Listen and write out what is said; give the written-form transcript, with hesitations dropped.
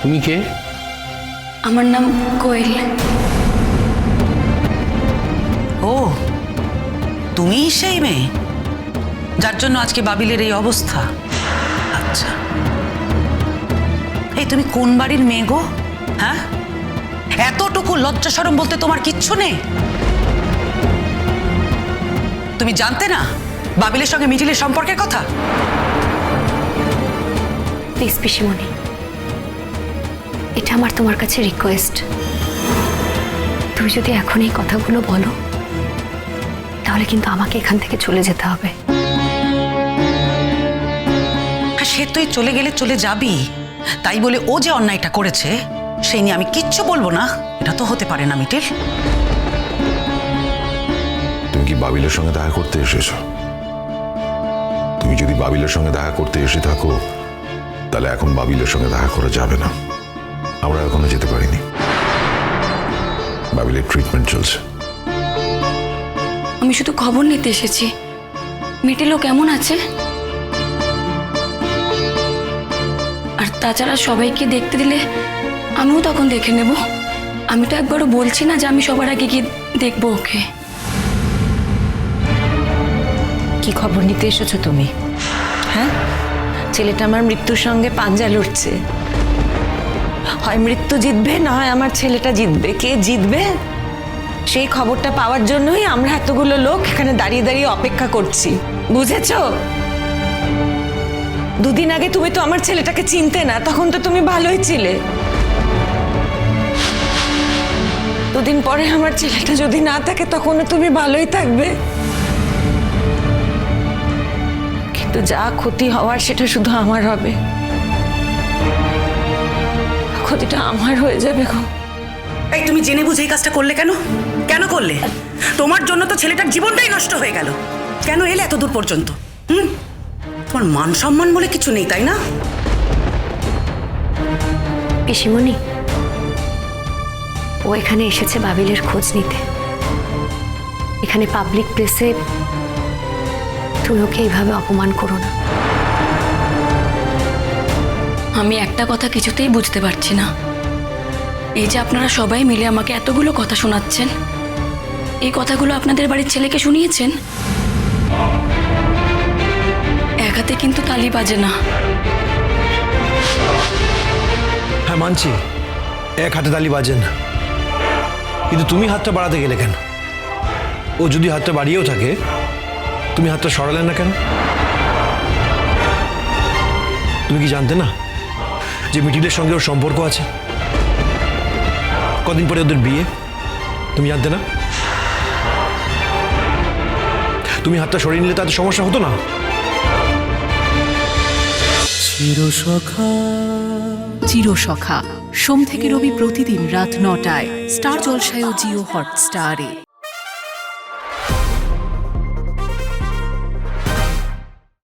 তুমি কে? আমার নাম কোয়েল। ও, তুমিই সেই মেয়ে যার জন্য আজকে বাবিলের এই অবস্থা? আচ্ছা, এই তুমি কোন বাড়ির মেয়ে গো? হ্যাঁ, এতটুকু লজ্জা শরম বলতে তোমার কিচ্ছু নেই? তুমি জানতে না বাবিলের সঙ্গে মিঠিলের সম্পর্কের কথা? প্লিজ পিসিমণি, এটা আমার তোমার কাছে রিকোয়েস্ট। তুমি যদি এখন এই কথাগুলো বলো তাহলে কিন্তু আমাকে এখান থেকে চলে যেতে হবে। সে তুই চলে গেলে চলে যাবি, তাই বলে ও যে অন্যায়টা করেছে সেই নিয়ে আমি কিচ্ছু বলবো না, এটা তো হতে পারে না মিঠিল। তুমি কি বাবিলের সঙ্গে দেখা করতে এসেছো? তুমি যদি বাবিলের সঙ্গে দেখা করতে এসে থাকো তাহলে এখন বাবিলের সঙ্গে দেখা করা যাবে না। আমরা এখনো যেতে পারিনি, বাবিলের ট্রিটমেন্ট চলছে। আমি শুধু খবর নিতে এসেছি, মিটিলও কেমন আছে। আর তাছাড়া সবাইকে দেখতে দিলে আমিও তখন দেখে নেব। আমি তো একবারও বলছি না যে আমি সবার আগে গিয়ে দেখবো ওকে। কি খবর নিতে এসেছো তুমি? হ্যাঁ, ছেলেটা আমার মৃত্যুর সঙ্গে পাঞ্জা লড়ছে। হয় মৃত্যু জিতবে, না হয় আমার ছেলেটা জিতবে। কে জিতবে সেই খবরটা পাওয়ার জন্যই আমরা এতগুলো লোক এখানে দাঁড়িয়ে দাঁড়িয়ে অপেক্ষা করছি, বুঝেছো? দুদিন আগে তুমি তো আমার ছেলেটাকে চিনতে না, তখন তো তুমি ভালোই ছিলে। দুদিন পরে আমার ছেলেটা যদি না থাকে তখনও তুমি ভালোই থাকবে। কিন্তু যা ক্ষতি হওয়ার সেটা শুধু আমার হবে। ক্ষতিটা আমার হয়ে যাবে গো। এই তুমি জেনে বুঝে এই কাজটা করলে কেন? কেন করলে? তোমার জন্য তো ছেলেটার জীবনটাই নষ্ট হয়ে গেল। কেন এলে এত দূর পর্যন্ত? তোমার মান সম্মান বলে কিছু নেই, তাই না? পিসিমণি, ও এখানে এসেছে বাবিলের খোঁজ নিতে। এখানে পাবলিক প্লেসে তুমি ওকে এইভাবে অপমান করো না। আমি একটা কথা কিছুতেই বুঝতে পারছি না, এই যে আপনারা সবাই মিলে আমাকে এতগুলো কথা শোনাচ্ছেন, এই কথাগুলো আপনাদের বাড়ির ছেলেকে শুনিয়েছেন? এক হাতে কিন্তু তালি বাজে না। হ্যাঁ মানছি, এক হাতে তালি বাজে না, কিন্তু তুমি হাতটা বাড়াতে গেলে কেন? ও যদি হাতটা বাড়িয়েও থাকে তুমি হাতটা সরালে না কেন? তুমি কি জানতে না যে মিঠিলের সঙ্গে ওর সম্পর্ক আছে? কদিন পরে ওদের বিয়ে, তুমি জানতে না? তুমি হাতটা সরিয়ে নিলে তাতে সমস্যা হতো না? চিরসখা সোম থেকে রবি প্রতিদিন রাত ৯টায় স্টার জলসায় ও জিও হটস্টারে।